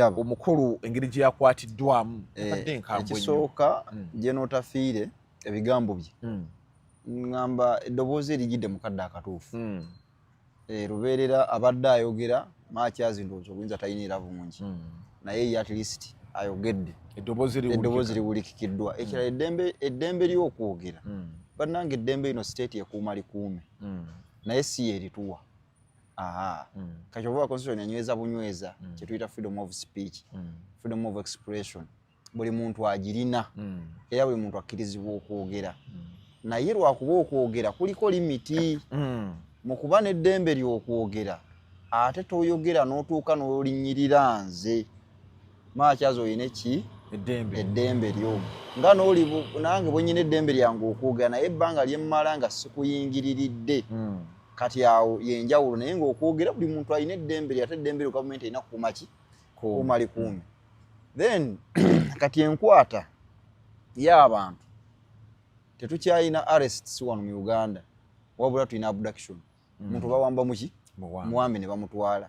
omukulu engeri gye yakwatiddwamu abadde nkambwe ekisooka gye nootafiire ebigambo bye ngamba eddoboozi erigidde mukadde akatuufu lubeerera abadde ayogera maakyazi ndowooza obuyinza talina era bungi naye ye at least ayogedde eddoboozi liwulikikiddwa ekirala eddembe ly'okwogera bannange eddembe lino state ekuuma likuume naye si yerituwa kati oba constitution yanyweza bunyweza kye tuyita freedom of speech freedom of expression buli muntu agirina era buli muntu akkirizibwa okwogera naye lwakuba okwogera kuliko limiti mu kuba n'eddembe ly'okwogera ate toyogera n'otuuka n'olinyirira nze maakyazi oyina ki eddembe lyo nga n'oli nange bwennyina eddembe lyange okwogera naye ebbanga lyemmala nga sikuyingiriridde kati awo yenjawulo naye ng'okwogera buli muntu alina eddembe lye ate eddembe lyo gavumenti erina kukuuma ki kuuma likuume then kati enkwata y'abantu tetukyalina arrests wano mu Uganda wabula tulina abduction muntu bawamba muki muwambe ne bamutwala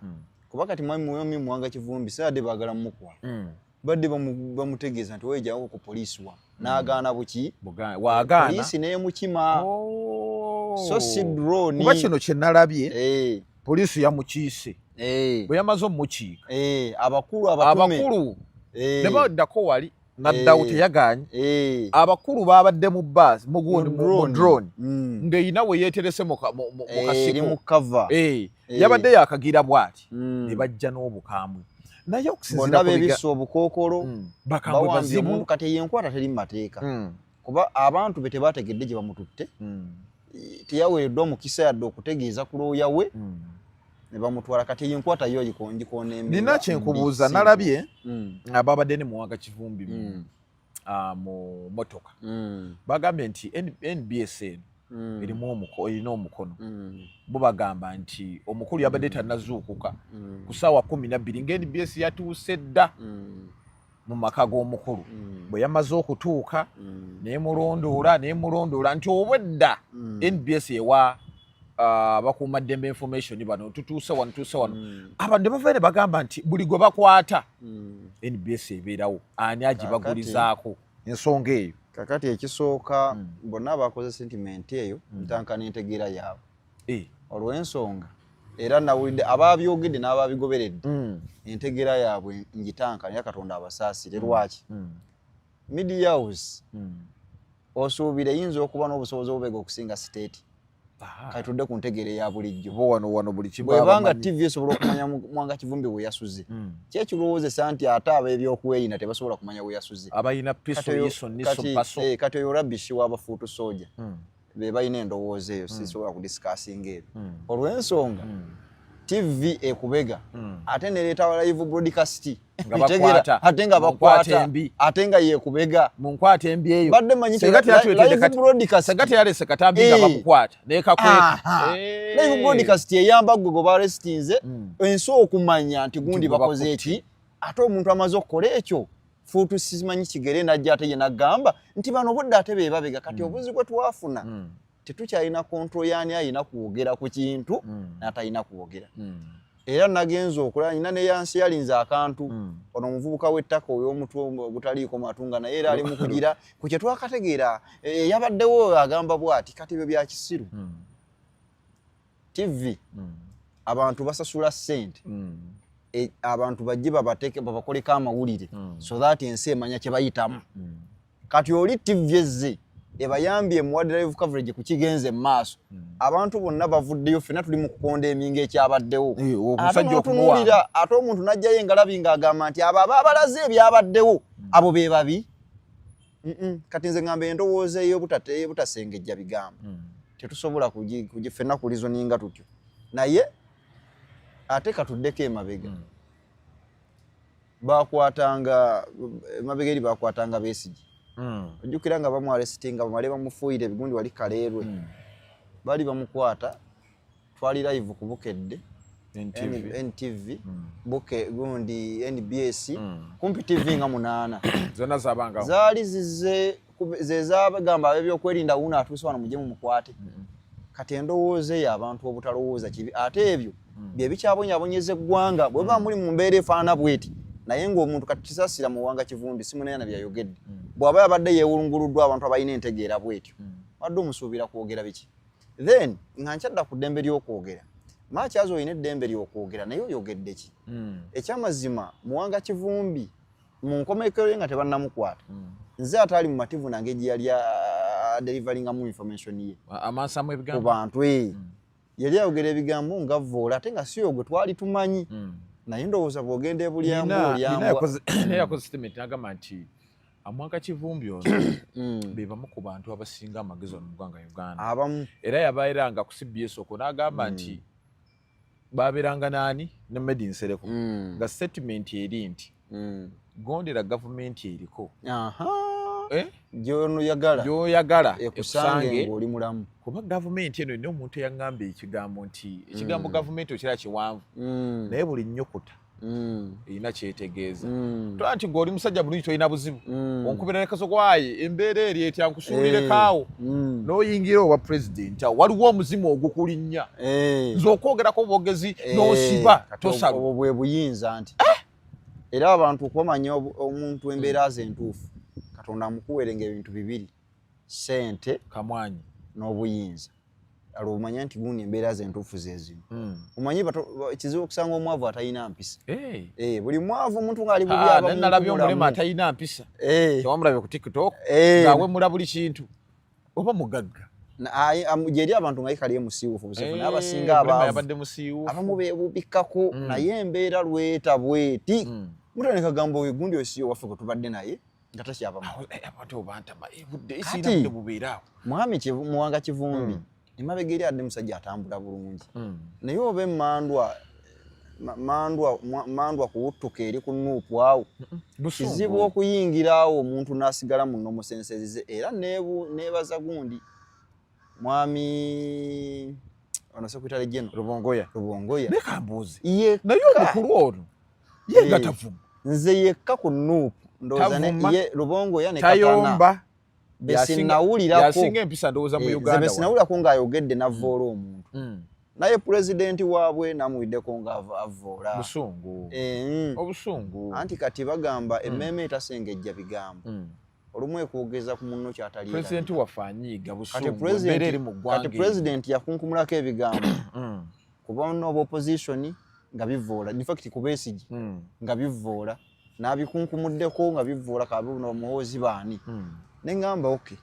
kuba kati mwami Muwanga Kivumbi saade baagala mumukwala badde bamutegeeza nti weejawo ku poliisi wa n'agaana buki waagaana poliisi n'emukima so sidroni kuba kino kye nalabye poliisi yamukiise bwe yamaze omukiika abakulu abatume ne baddako wali naddawo teyagaanye abakulu babadde mu baasi mu drone ng'eyina we yeeterese mu kasiko yabadde yakagira bw'ati ne bajja n'obukambwe naye okusinziira ku obukookolo bakambwe bazibu kati yenkwata teri mu mateeka kuba abantu be tebategedde gye bamututte teyaweereddwa mukisa yadde okutegeeza ku looya we ne bamutwala kati yenkwata yo ngikoona embi nina kyenkubuuza nalabye ababadde ne Muwanga Kivumbi mu motoka bagambye nti NBS erina omukono bo bagamba nti omukulu yabadde tannazuukuka ku ssaawa 12 ng'NBS yatuuse dda mu maka g'omukulu bwe yamaze okutuuka nemulondoola nti obwedda NBS ewa bakuumaddembe information bano tutuuse wano abantu bava ne bagamba nti buli gwe bakwata NBS ebeerawo ani agibagulizaako ensonga eyo kakati ekisooka bonna bakoze sentiment eyo ntanka n'entegeera yaabwe olw'ensonga era nawulidde ababyogedde n'ababigoberedde entegeera yaabwe ngitanka naye Katonda abasaasire lwaki media house osuubira eyinza okuba n'obusobozi obubega okusinga state kati tudde ku ntegeera eya bulijjo wano buli kimu bwebanga TV esobola okumanya Muwanga Kivumbi we yasuze kyekirowoozesa nti ate ab'ebyokwerinda tebasobola kumanya we yasuze abalina kati oyo rabishi w'abafuutu soja be balina endowooza eyo sisobola kudisikasinga ebyo olw'ensonga TV ekubega ate nereeta live broadcast ate nga bakwata ate nga yekubega munkwata embi eyo badde manyi live broadcast segati yalese katambi nga bamukwata nekakweta live broadcast yeyamba gwe barestinze enso okumanya nti gundi bakoze eki ate omuntu amaze okukola ekyo fuutu simanyi kigere najja ate ye nagamba nti bano budde ate be babega kati obuzi bwe twafuna tetukyalina kontrol yani ayina kwogera ku kintu n'atalina kwogera era nagenza okulaba nina ne yansi yalinze akantu ono omuvubuka w'ettaka oy'omutwe ogutaliiko matunga naye era ali mu kugira ku kye twakategeera yabaddewo agamba bw'ati kati ebyo bya kisiru TV abantu basasula ssente abantu bajje babateeke babakoleko amawulire so that ensi emanya kye bayitamu kati oli TV ezze ebayambye muwadde live coverage ku kigenze mu maaso abantu bonna bavuddeyo ffenna tuli mu kukonda eminga ekyabaddewo ate omuntu najjayo engalabi ng'agamba nti abo ababalaze ebyabaddewo abo be babi kati nze ngamba endowooza eyobutasengejja bigambo tetusobola ffenna kulizoninga tutyo naye ate katuddeko emabega bakwatanga emabega eri bakwatanga Besigye ojjukira nga bamwalesitinga bamale bamufuuyire ebigundi wali Kaleerwe bali bamukwata twali live ku Bukedde NTV buke gundi NBS kumpi TV nga 8 zonna zabanga zaali zezabagamba ab'ebyokwerinda wuno atuuse wano mujje mumukwate kati endowooza y'abantu obutalowooza kibi ate ebyo bye bikyabonyabonyeza eggwanga bwe ba muli mu mbeera efaana bweti naye ng'omuntu kati kisasira Muwanga Kivumbi simunena byayogedde bw'aba yabadde yeewulunguluddwa abantu abalina entegeera bwetyo wadde omusuubira kwogera biki then nga nkyadda ku ddembe ly'okwogera Makyazo oyina eddembe ly'okwogera naye oyogedde ki ekyamazima Muwanga Kivumbi mu nkomekero ye nga tebannamukwata nze ataali mu mativu nange gye yali deliveringamu information ye amansamu ebigambo ku bantu yali ayogera ebigambo nga vvoola ate nga si yo gwe twali tumanyi naye ndowooza bw'ogenda ebulyambwa yakoze statement n'agamba nti Muwanga Kivumbi ono be bamu ku bantu abasinga amagezi mu ggwanga Uganda abamu era yabeeranga ku CBS okwo n'agamba nti baabeeranga naani ne Medi Nsereko nga statement eri nti gondera gavumenti eriko gy'oyagala ekusange ng'oli mulamu kuba gavumenti eno ine omuntu eyagamba ekigambo nti ekigambo gavumenti okira kiwanvu naye buli nnyukuta erina kyetegeeza tola nti ng'oli musajja bulungi tolina buzibu onkubira ne kasogwaye embeera eri etya nkusuulireko n'oyingira obwa pulezidenti awo waliwo omuzimu ogukulinnya nze okwogerako bwogezi n'osiba tosala obwo bwe buyinza nti era abantu okumanya omuntu embeera ze entuufu Katonda amukuwerenga ebintu bibiri ssente kamwanyi n'obuyinza alumanya nti gundi embeera ze entuufu ze zino omanyi kizibu okusanga omwavu atalina mpisa buli mwavu omuntu ng'ali bubi aba nalabye omulema atalina mpisa tewamulabye ku TikTok ng'awemula buli kintu oba mugagga gyeri abantu nga yikaliye musiiwufu busefu naye abasinga abamu beebubikkako naye embeera lweta bweti mutane kagambo we gundi osiyo waffe gwe tubadde naye nga takyavamu mwami Muwanga Kivumbi emabega eri adde musajja atambula bulungi naye oba mandwa kuwuttuka eri ku Nuupu awo kizibu okuyingira awo omuntu n'asigala mu nnomusensezi ze era neebaza gundi mwami ono sekretary general Rubongoya leka mbuuzi naye omukulu ono ye nga tavuma nze yekka ku Nuupu ndowooza ye Rubongoya ne Tayomba besinawulirako empisa ndowooza mu Uganda besinawulirako ng'ayogedde n'avvoola omuntu naye pulezidenti waabwe namuwiddeko ng'avvoola obusungu anti kati bagamba emmeeme etasengejja bigambo olumu ekwogeza ku munno kyatali pulezidenti waffe anyiiga busungu embeera eri mu ggwanga kati pulezidenti yakunkumulako ebigambo kuba n'oba opposition nga bivvoola in fact ku Besigye nga bivvoola n'abikunkumuddeko nga bivvoola kabuno muhoozi baani ne ngamba okay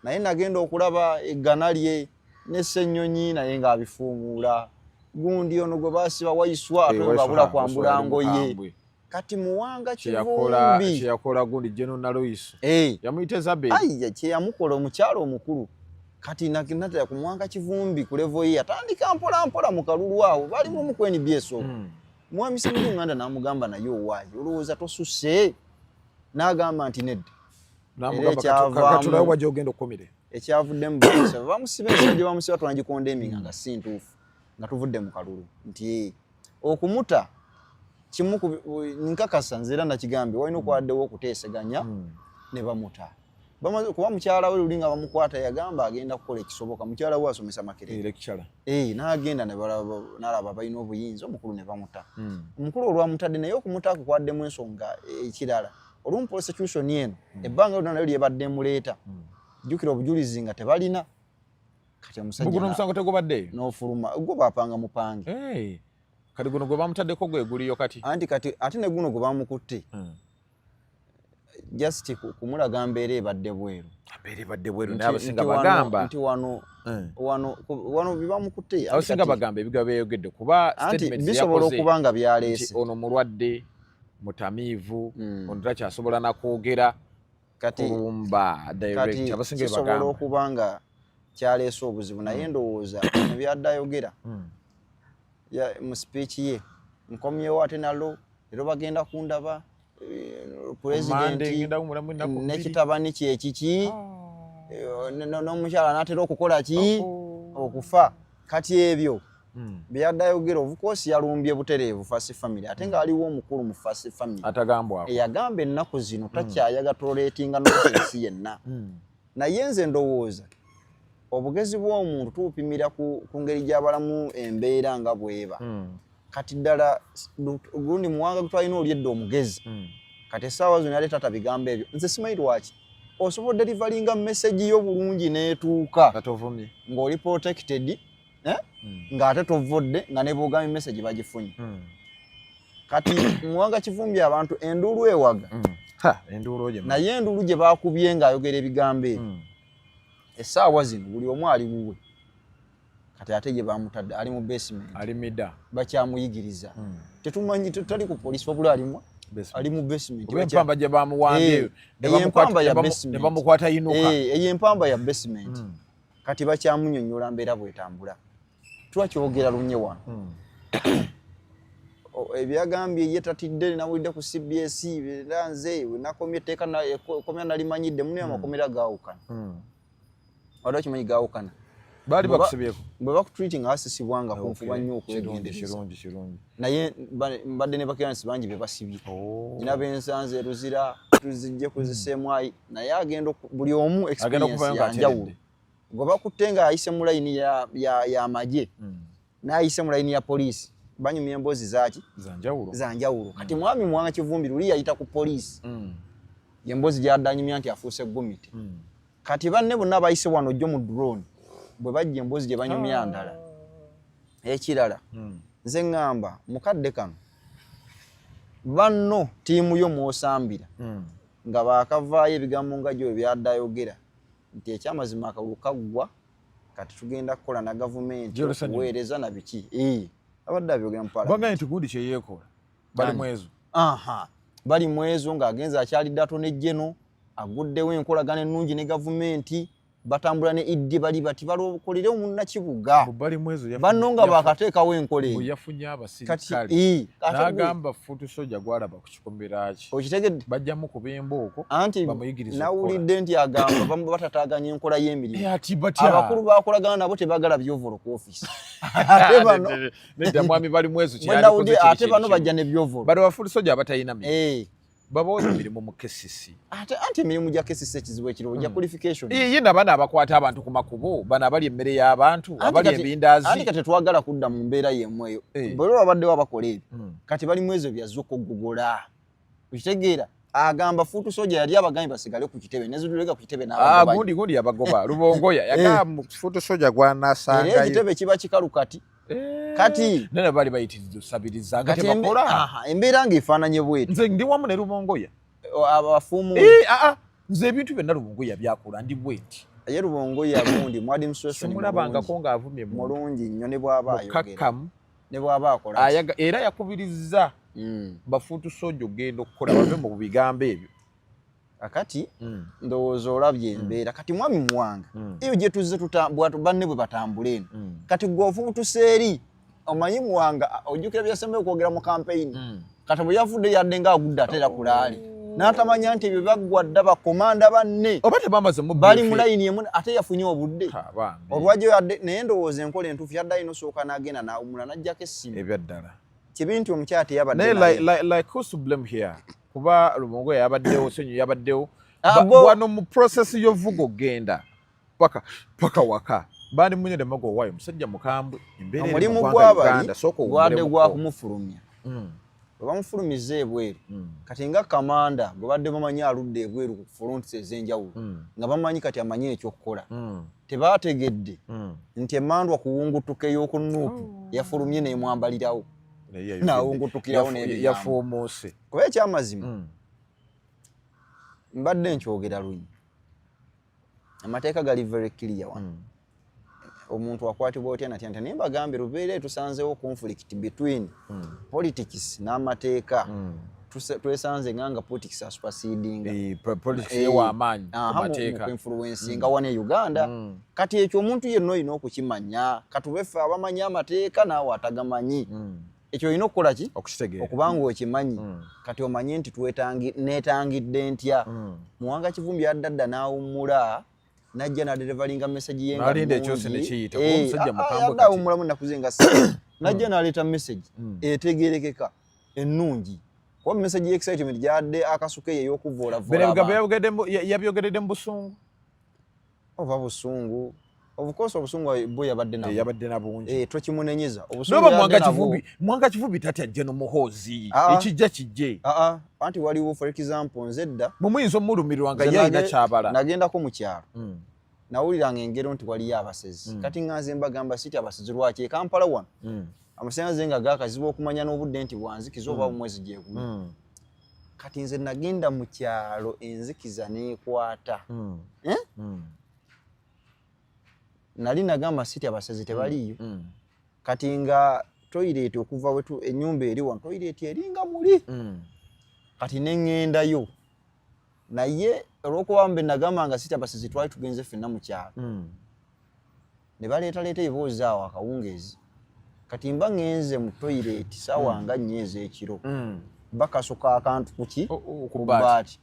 naye nagenda okulaba eggana lye ne Ssennyonyi naye ng'abifuumuula gundi ono gwe baasiba Waiswa ate babula kwambula ngoye kati Muwanga Kivumbi kyeyakola gundi General Naloiso yamuyita Zabel kyeyamukola omukyalo omukulu kati natera ku Muwanga Kivumbi ku level ye yatandika mpola mpola mu kalulu awo balimu mu ku NBS mwami Ssemuganda n'amugamba naye owaayi olowooza tosusse n'agamba nti nedda namugamba wajja ogenda okukomere ekyavuddemu bamusiba ensonga gye bamusiba twanagikondemminga nga si ntuufu nga tuvudde mu kalulu nti okumuta kimu nkakasa nze era nakigambye walina okwaddewo okuteeseganya ne bamuta kuba mukyala we luli nga bamukwata yagamba agenda kukola ekisoboka mukyala we asomesa Makerere n'agenda n'alaba balina obuyinza omukulu ne bamuta omukulu olwamutadde naye okumuta kukwaddemu ensonga ekirala olumu prosecution eno ebbanga lyonna nayo lyebadde muleeta jjukira obujulizi nga tebalina kati omusango tegubaddeyo n'ofuluma gwe bapanga mupange kati guno gwe bamutaddeko gwe guliyo kati anti kati ate ne guno gwe bamukutte just kumulaga mbeera ebadde bweru naye abasinga bagamba nti wano byebamukutte abasinga bagamba ebigambo byayogedde kuba statement bisobola okuba nga byaleese ono mulwadde mutamiivu ono takyasobola nakwogera kulumba direct abasinga bagamba kisobola okuba nga kyaleese obuzibu naye ndowooza ebyadde ayogera mu speech ye nkomyewo ate nalo leero bagenda kundaba pulezidenti n'ekitabani kyekiki n'omukyala n'atera okukola ki okufa kati ebyo byadde ayogera of course yalumbye butereevu First Family ate nga aliwo omukulu mu First Family atagambwako eyagamba ennaku zino takyayaga toleetinga n'okensi yenna naye nze ndowooza obugezi bw'omuntu tubupimira ku ngeri gy'abalamu embeera nga bweba kati ddala gundi muwanga gutwalina olyedde omugezi kati essaawa zino yali tata bigambo ebyo nze simanyi lwaki osobola delivaringa message yo bulungi n'etuuka ng'oli protected ng'ate tovodde nga ne bw'ogambye message bagifunye kati muwanga kivumbi abantu enduulu ewaga naye enduulu gye baakubye ng'ayogera ebigambo ebyo essaawa zino buli omu ali wuwe kati ate gye bamutadde ali mu basement bakyamuyigiriza tetumanyi tutali ku police wabula ali mu basement empamba gye bamuwambye ne bamukwata yinuka eyo empamba ya basement kati bakyamunnyonnyola mbeera bwetambula twakyogera lunye wano ebyagambye ye tatidde nawulidde ku CBS era nze nakomye etteeka komya nalimanyidde muni amakomera gaawukana waliwo kimanyi gaawukana baali bakusibyeko bwe bakutreating asisibwanga kunfuba nnyo okwegendereza naye mbadde ne bakiransi bangi be basibye nina bensanze Ruzira tuzijje kuziseemwayi naye agenda buli omu experience yanjawulo gwe bakutte nga ayise mu layini ya magye n'ayise mu layini ya poliisi banyumya emboozi zaaki zanjawulo kati mwami Muwanga Kivumbi luli yayita ku poliisi emboozi gy'addanyumya nti afuuse gomite kati banne bonna bayise wano jjo mu drone bwe bajja emboozi gye banyumya ndala ekirala nze ŋŋamba mukadde kano banno ttiimu yo mw'osambira nga baakavaayo ebigambo nga gyo byaddayogera nti ekyamazima akalulu kaggwa kati tugenda kukola na gavumenti okuweereza na biki abadde abyogera mu parliament baganye tugundi kye yeekola bali mwezo ng'agenza akyalidde atone ejjeno aguddewo enkolagana ennungi ne gavumenti batambula ne iddi bali bati balokolere omunnakibuga banno nga bakateekawo enkola eyo yafunye abasirikale n'agamba fuutu soja gwalaba ku kikomera ki okitegedde bajjamu kuba embooko bamuyigiriza nawulidde nti agamba bamu batataaganya enkola y'emirimu abakulu bakolagana nabo tebaagala byovolo ku ofisi nedda mwami bali mwezo ate bano bajja ne byovolo bali bafuutu soja abatalina mirimu babawoza emirimu mu KCC anti emirimu gya KCC ekizibu ekiriwo gya qualification ye nabaana abakwata abantu ku makubo bano abali emmere y'abantu abali ebindaazi anti kati twagala kudda mu mbeera yemu eyo bwe babaddewo abakola ebyo kati bali mu ezo byazzuka okugogola okitegeera agamba fuutu soja yali abagambi basigale ku kitebe nezidulega ku kitebe gundi yabagoba Rubongoya yagamba fuutu soja gwanasangayo era ekitebe kiba kikalu kati kati nene bali bayitiriza osabiriza nga tebakola embeera ng'efaananye bweti nze ndi wamu ne Rubongoya abafumu nze ebintu byonna Rubongoya byakola ndi bweti ye Rubongoya gundi mwadi muswesoni simulabangako ng'avumye mulungi nnyo ne bw'aba ayogera ne bw'aba akola era yakubiriza bafuutu soja ogenda okukola bave mu bigambo ebyo akati ndowooza olabye embeera kati mwami Muwanga eyo gye tuzze banne bwe batambula eno kati gwe ofuutuseeri omanyi Muwanga ojjukira byasembeyo okwogera mu kampeyini kati bwe yavudde yadde ng'agudde atera kulaali n'atamanya nti ebyo baggwa dda bakomanda banne oba tebamaze bali mu layini emu ate yafunye obudde olwajjo yadde naye ndowooza enkola entuufu yadde alina osooka n'agenda n'awumula n'aggyako essimu ebyaddala kibi nti omukyala teyabadde naye like who's to blame here kuba Rubongoya yabaddewo Ssenyu yabaddewo wano mu process y'ovuga ogenda paka waka bandi munye demago wayo musajja mukambwe embeera omulimu gw'abali gwadde gwakumufulumya bwe bamufulumiza ebweru kati nga kamanda gwe badde bamanyi aludde ebweru ku fronts ez'enjawulo nga bamanyi kati amanyi ekyokukola tebaategedde nti emmandwa kuwungutuka ey'oku Nuupu yafulumye n'emwambalirawo nawungutukirawo yafuumuuse kuba ekyamazima mbadde nkyogera lunyi amateeka gali very clear wano omuntu akwatibwa otya natya naye mbagambe lubeera tusanzeewo conflict between politics n'amateeka twesanze nga politics asupersedinga politics yewaamaanyi kumateeka influencinga wane e Uganda kati ekyo omuntu yenna olina okukimanya katubeffe abamanyi amateeka naawe atagamanyi ekyo olina okukola ki okubanga okimanyi kati omanye nti neetangidde ntya Muwanga Kivumbi addadda n'awummula najja n'aderivalinga message ye awummulamu ennaku ze nga najja n'aleeta message etegeerekeka ennungi kuba message y'excitement gyadde akasuka eyo ey'okuvoolavoola yabyogeredde mu busungu oba busungu of course obusungu boy yabadde nabungi tokimunenyeza obusungu mwanga kivumbi tatya Jeno Muhoozi ekijja kijje anti waliwo for example nzedda mumuyinza omulumirwanga yalina kyabala nagendako mu kyalo nawuliranga engero nti waliyo abasezi kati nganze mbagamba siti abasezi lwaki e Kampala wano amasannyalaze nga gaakazibu okumanya n'obudde nti bwanzikiza oba omwezi gyeguli kati nze nagenda mu kyalo enzikiza n'ekwata nali nagamba siti abasezi tebaliyo kati nga toilet okuva wetu ennyumba eri wano toilet eringa muli kati neŋŋendayo naye olw'okuba mbe nagamba nga siti abasezi twali tugenze ffenna mu kyalo ne baleetaleeta ebiboozi awo akawungeezi kati mba ŋŋenze mu toilet ssaawa nga nnyezi ekiro bakasuka akantu kuki ku bbaati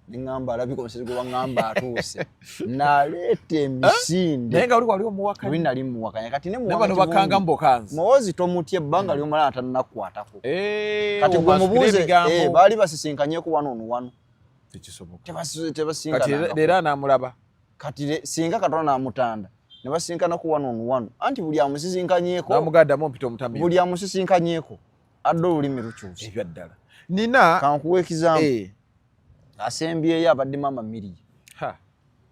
neŋŋamba alabika omusezi gwe baŋŋamba atuuse naleeta emisinde naye nga wali omuwakanya bwe nali muwakanya kati ne bano bakanga mbokanzi Muhoozi tomutya ebbanga ly'omala atannakukwatako kati gwe mubuuze baali basisinkanyeko wano tebasinkana leero anaamulaba kati singa Katonda n'amutanda ne basinkanaku wano anti buli amusisinkanyeko namugaddamu mpita omutamiivu buli amusisinkanyeko adde olulimi lukyusa ebyo ddala nina kankuwa ekizampu asembyeyo abadde Maama Miriam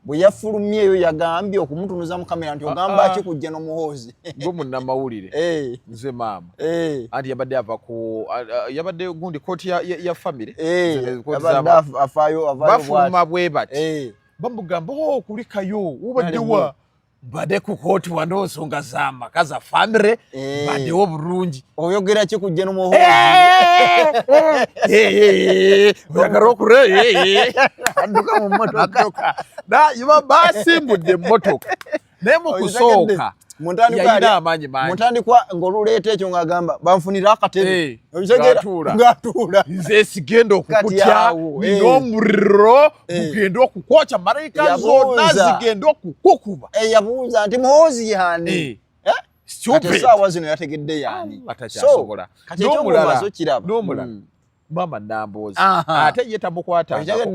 bwe yafulumyeyo yagambye okumutunuza mu kamera nti ogamba ki ku Jeno Muhoozi gwe munnamawulire nze maama anti yabadde gundi kooti ya famire bafuluma bwe bati bamugamba okulikayo ubaddewa badde ku kooti wano nsonga z'amaka za famire baddewo bulungi oyogera ki ku Jeno Muhoozi oyagala okure adduka mu mmotoka iba basimbudde emmotoka naye mu kusooka yalina amaanyi mangi mutandikwa ng'oluleeta ekyo ng'agamba banfunira akatebe ng'atuula nze sigenda okukutya nina omuliro gugenda okukwokya malayika zonna zigenda okukukuba yabuuza nti Muhoozi yaani ate essaawa zino yategedde yaani atakyasobola kati ekyomumazo kiraba n'omulala Maama Namboozi ate ye tamukwatangako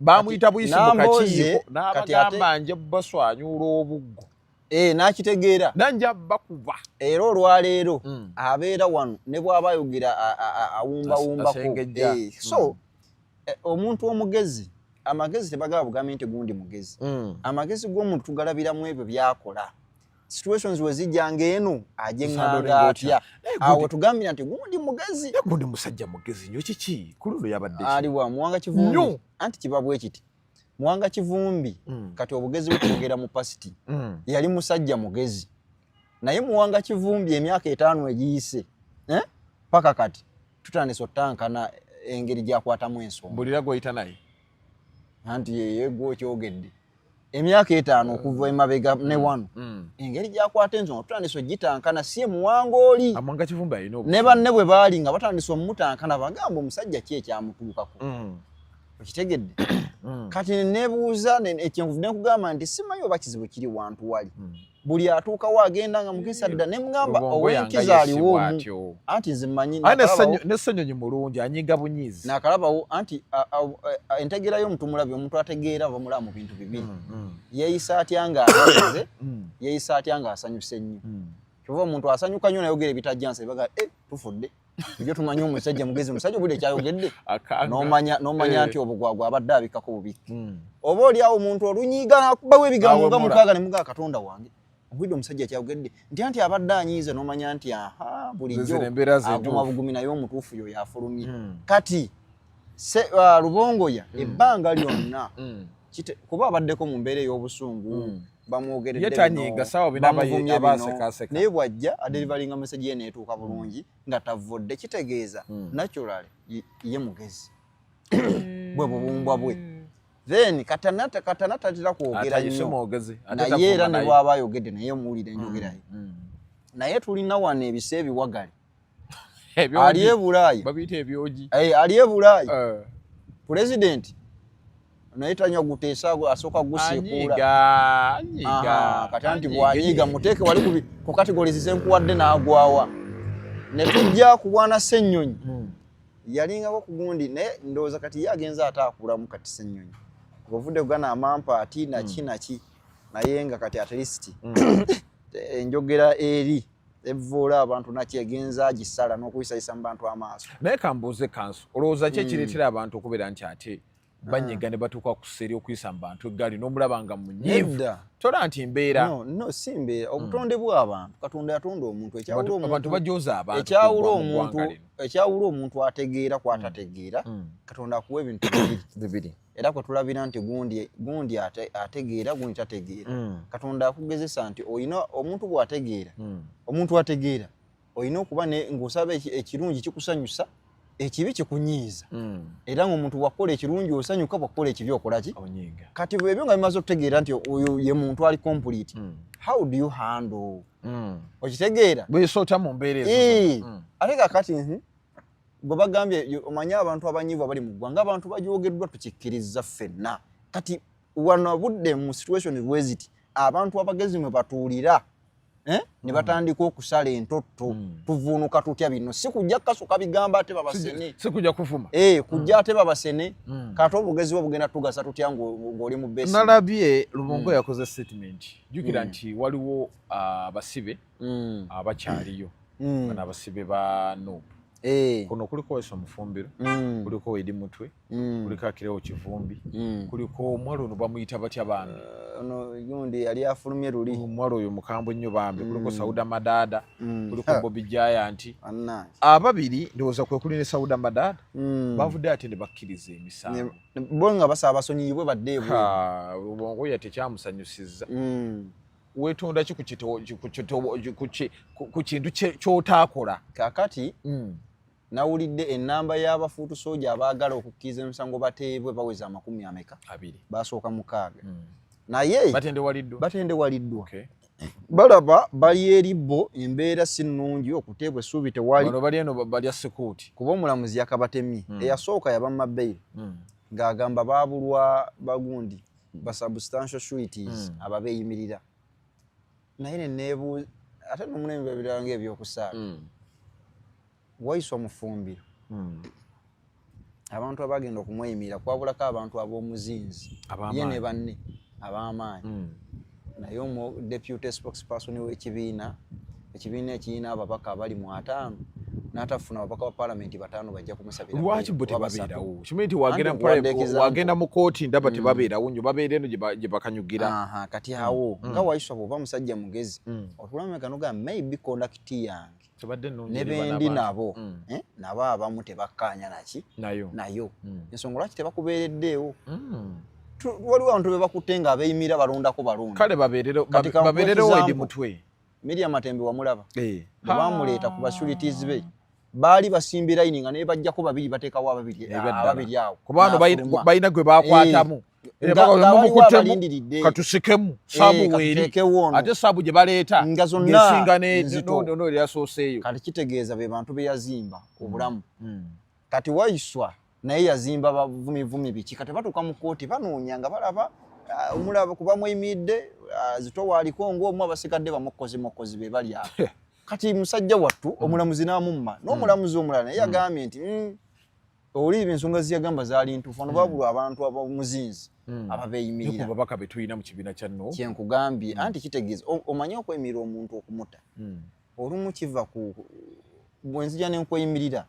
bamuyita buyisi mu kakiiko n'abagamba nje baswanyula obuggo n'akitegeera nanja bakuba era olwaleero abeera wano ne bw'aba ayogera awumbawumbako so omuntu omugezi amagezi tebagaba bugambi nti gundi mugezi amagezi g'omuntu tugalabiramu ebyo byakola situations wezijjanga eno ajeŋŋanga atya awo tugambira nti gundi mugezi gundi musajja mugezi nnyo kiki ku luno yabadde ali wa Muwanga Kivumbi anti kiba bwe kiti Muwanga Kivumbi kati obugezi butwogera mu pasiti yali musajja mugezi naye Muwanga Kivumbi emyaka 5 egiyise paka kati tutandise ottankana engeri gyakwatamu ensonga bulira gwoyita naye anti yeye gwokyogedde emyaka 5 okuva emabega ne wano engeri gyakwata ensonga tutandise ogitankana si Muwanga oli Muwanga Kivumbi alina ne banne bwe baali nga batandise omutankana bagamba omusajja ki ekyamutuukako okitegedde kati nebuuza ekyenvude nkugamba nti simanyi oba kizibu kiri wantu wali buli atuukawo agenda nga mugezi adda ne mugamba ow'enkiza aliwo omu anti nze mmanyi n'essenyonyi mulungi anyiga bunyiizi nakalabawo anti entegeera y'omutumulabi omuntu ategeera bamulaba mu bintu bibiri yeeyisa atya nga agenze yeeyisa atya nga asanyuse nnyo kyova omuntu asanyuka nnyo nayogera ebitajjansa baga tufudde ibyo tumanyi omusajja mugezi omusajja obudde kyayogedde n'omanya nti obugwagwa abadde abikako bubiki oba oli awo omuntu olunyiiga nakubawo ebigambo nga mukaaga ne mugaa Katonda wange obudde omusajja kyayogedde nti abadde anyiize n'omanya nti bulijjo aguma bugumi naye omutuufu yo yafulumye kati Rubongoya ebbanga lyonna kuba abaddeko mu mbeera ey'obusungu bamwogeredde naye bw'ajja aderivalinga message ye neetuuka bulungi nga tavodde kitegeeza natural ye mugezi bwe bubumbwa bwe then katanata tatera kwogera nnyo naye era ne bw'aba ayogedde naye muwulire enjogera ye naye tulina wano ebisa ebiwagale ali e Bulaayi ali e Bulaayi pulezidenti naye tanywa guteesa asooka gusiikuula kati anti bwanyiiga muteeke wali ku kategorizi zenkuwadde n'agwawa ne tujja ku Bwana Ssennyonyi yalingako ku gundi naye ndowooza kati ye agenza ate akulamu kati Ssennyonyi ovudde kugana amampaati naki naye nga kati at least enjogera eri evvoola abantu nakyo egenza gisala n'okuyisayisa mu bantu amaaso. Naye kambuuze kanso olowooza ki ekireetera abantu okubeera nti ate banyiga ne batuuka ku sseri okuyisa mu bantu eggaali n'omulaba nga munyiivu tola nti mbeera no si mbeera obutonde bw'abantu Katonda yatonda omuntu abantu bajooza abantu ekyawula omuntu ategeera kwatategeera Katonda akuwa ebintu bibiri era kwe tulabira nti gundi ategeera gundi tategeera Katonda akugezesa nti oyina omuntu bw'ategeera omuntu ategeera oyina okuba ng'osaba ekirungi kikusanyusa ekibi kikunyiiza era ng'omuntu wakola ekirungi osanyuka bwakola ekibi okolaki kati ebyo nga bimaze okutegeera nti oyo ye muntu ali complete how do you handle okitegeera bwesota mu mbeera ezo ate kakati bwe bagambye omanyi abantu abanyiivu abali mu ggwanga abantu bajoogeddwa tukikkiriza ffenna kati wano budde mu situation bweziti abantu abagezi mwe batuulira ne batandika okusala entotto tuvuunuka tutya bino si kujja kasuka bigamba ate babasene si kujja kuvuma kujja ate babasene kati obugezi bwo bugenda tugasa tutya ng'oli mu besi. Nalabye Lumongo yakoze statement jukira nti waliwo abasibe abakyaliyo bano abasibe ba Nuupu kuno kuliko Weso Mufumbiro kuliko Wedi Mutwe kuliko Akirewo Kivumbi kuliko omwalo ono bamuyita batya bambi ono gundi yali afulumye luli omwalo oyo mukambwe nnyo bambi kuliko Sauda Madada kuliko Bobby Giant ababiri ndowooza kwe kuli ne Sauda Madada bavudde ate ne bakkiriza emisango bo nga basaba basonyiyibwe badde ebwe Lumongo tekyamusanyusizza wetonda ki ku kintu ky'otaakola kakati nawulidde ennamba y'abafuutu sooja abaagala okukkiriza emisango bateebwe baweza 20 basooka 6 naye batendewaliddwa balaba bali eribbo embeera si nnungi okuteebwa essuubi balya sekuuti kuba omulamuzi yakabatemye eyasooka yaba mabbeire ng'agamba baabulwa bagundi ba substantial sureties ababeeyimirira naye neebuuza ate n'omulembe ebirala ng'ebyokusaala Waiswa Mufumbiro abantu abagenda okumweyimirira kwabulako abantu ab'omuzinzi ye ne banne ab'amaanyi naye deputy spokesperson w'ekibiina ekiyina ababaka abali mu 5 n'atafuna ababaka ba parliament 5 bajja kumusabira lwaki bo tebabeerawo kimanyi nti wagenda mu kooti ndaba tebabeerawo nnyo babeera eno gye bakanyugira kati awo nga Waiswa bw'oba musajja mugezi otulameka noga maybe conduct yange ne bendi nabo nabo abamu tebakkaanya nayo ensonga lwaki tebakubeereddeewo waliwo abantu be bakutte nga abeeyimira balondako balonda kale babeererewo Wedi Mutwe Miriam Matembe wamulaba bamuleeta ku basurities be baali basimbi line nga naye bajjako babiri bateekawo ababiri awo kubano balina gwe bakwatamu katusikemu saabu weeri ate saabu gye baleeta ngesinga no lyasooseeyo kati kitegeeza be bantu be yazimba obulamu kati Waiswa naye yazimba bavumivumi biki kati batuuka mu kooti banoonya nga balaba omulaba kuba mweyimiridde Zito waaliko ng'omu abasigadde bamukozi be bali awo kati musajja wattu omulamuzi n'amumma n'omulamuzi omulala naye yagambye nti oliiba ensonga ziyagamba zaali ntuufu ano babulwa abantu ab'omuzinzi ababeeyimirira babaka be tulina mu kibiina kya Nuupu kyenkugambye anti kitegeeza omanyi okweyimirira omuntu okumuta olumu kiva ku bwenzija n'enkweyimirira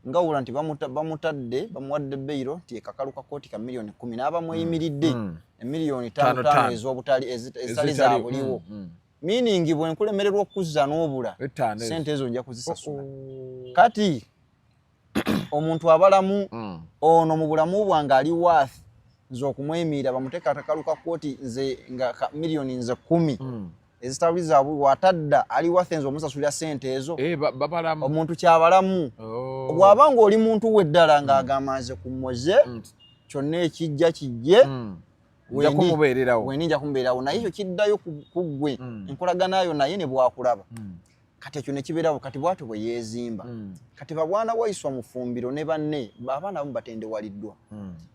nga wula nti bamutadde bamuwadde beyiro nti ekakalu ka kooti ka milioni 10 n'abamweyimiridde emiliyoni 5 ez'obutali ezitali zaabuliwo meaning bwenkulemererwa okuzza n'obula sente ezo nja kuzisasula kati omuntu abalamu ono mu bulamu bwange ali worth nze okumweyimirira bamuteeka akakalu ka kooti nze nga miliyoni nze 10 ezitali zaabwe watadda ali worth nze omusasulira sente ezo omuntu kyabalamu bw'abanga oli muntu weddala ng'agamba nze kumoze kyonna ekijja kijje weninja kumubeerawo naye ekyo kiddayo ku ggwe enkolaganayo naye ne bwakulaba kati ekyo ne kibeerawo kati bw'atyo bwe yeezimba kati babwana Waiswa Mufumbiro ne banne abaana abamu batendewaliddwa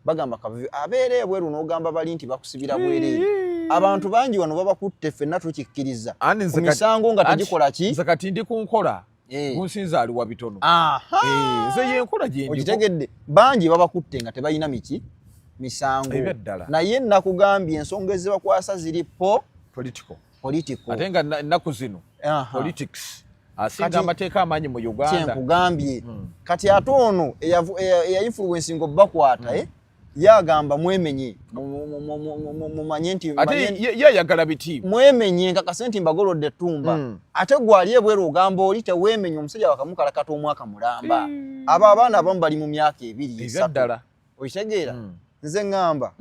bagamba kavuyo abeera ebweru n'ogamba bali nti bakusibira bwereere abantu bangi wano babakutte ffenna tukikkiriza ku misango nga tegikola ki nze kati ndi ku nkola gunsinza ali wa bitono nze yenkola gye ogitegedde bangi babakutte nga tebalina miki misango naye nakugambye ensonga ezibakwasa ziri political ate nga nnaku zino politics asinga amateeka amaanyi mu Uganda nkugambye kati ate ono eya influencing bakwata yagamba mwemenye mumanye nti ate yayagala biti mwemenye nkakase nti mbagolodde tumba ate gwali ebwero ogamba oli tewemenye omusajja wakamukalakata omwaka mulamba abo abaana abamu bali mu myaka 2-3 okitegeera nze ngamba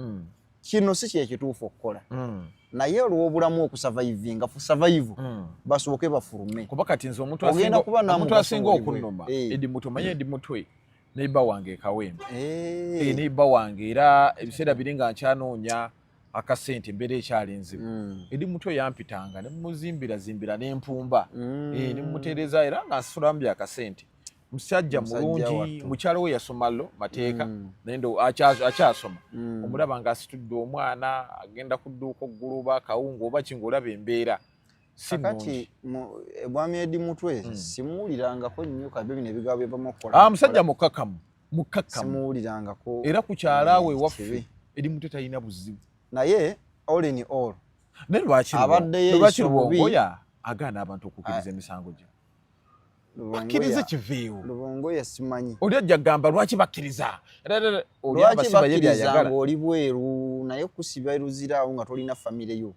kino si kyekituufu okukola naye olw'obulamu okusurvivinga survive basooke bafulume kuba kati nze omuntu asinga okunnuma edi mutumanye edi mutwe neiba wange Kawempe neiba wange era ebiseera biri nga nkyanoonya akasente embeera ekyalinzibu edi mutwe yampitanga ne muzimbira n'empumba ne mutereeza era nga nsulamu akasente musajja mulungi mukyalo we yasomalo mateeka nendo akyasoma omulaba nga asitudde omwana agenda ku dduuka ogguluba kawunga oba kingolaba embeera kati bwami edi mutwe simuwulirangako nnyo kabyo bino ebigambo byebamu okukola musajja mukkakkamu simuwulirangako era ku kyalaawe waffe edi mutwe talina buzibu naye all in all naye lwaki Lubongoya agaana abantu okukkiriza emisango gye bakkiriza kiveewo Lubongoya simanyi oli ajja kugamba lwaki bakkiriza lwaki bakkiriza ng'oli bweru naye kusiba eruziraawo nga tolina famire yo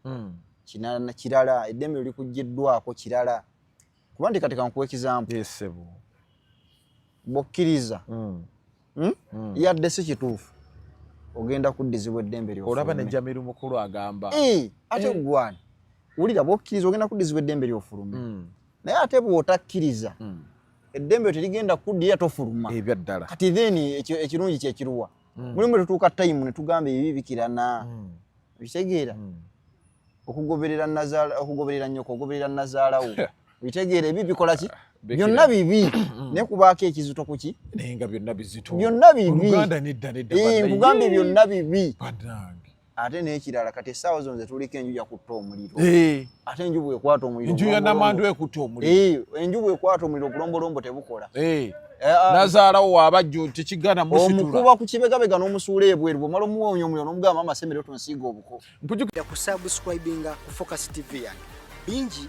kirala eddembe likuggyeddwako kirala kuba ndi kati kankuwa ekizampu bokkiriza yadde si kituufu ogenda kuddizibwa eddembe lyofulume olaba ne Jamiru mukulu agamba ate gwani wulira bokkiriza ogenda kuddizibwa eddembe lyofulume naye ate bw'otakkiriza eddembe terigenda kuddira tofuluma ebyaddala kati then ekirungi kyekiruwa mulimu tutuuka time ne tugamba ebibi bikirana bitegeera okugoberera nnyoko okugoberera nazaalawo bitegeera ebibi bikola ki byonna bibi naye kubaako ekizito kuki naye nga byonna bizito byonna bibi Uganda nedda nkugambye byonna bibi ate n'ekirala kati essaawa zino ze tuliko enju yakutta omuliro ate enju bwekwata omuliro enju ya namandu ekutta omuliro enju bwekwata omuliro obulombolombo tebukola nazaalawo waabajjo tekigana musitula omukuba ku kibegabega n'omusuula ebweru bw'omala omuwoonya omuliro n'omugamba mama semere tonsiiga obuko ku subscribinga ku Focus TV yange bingi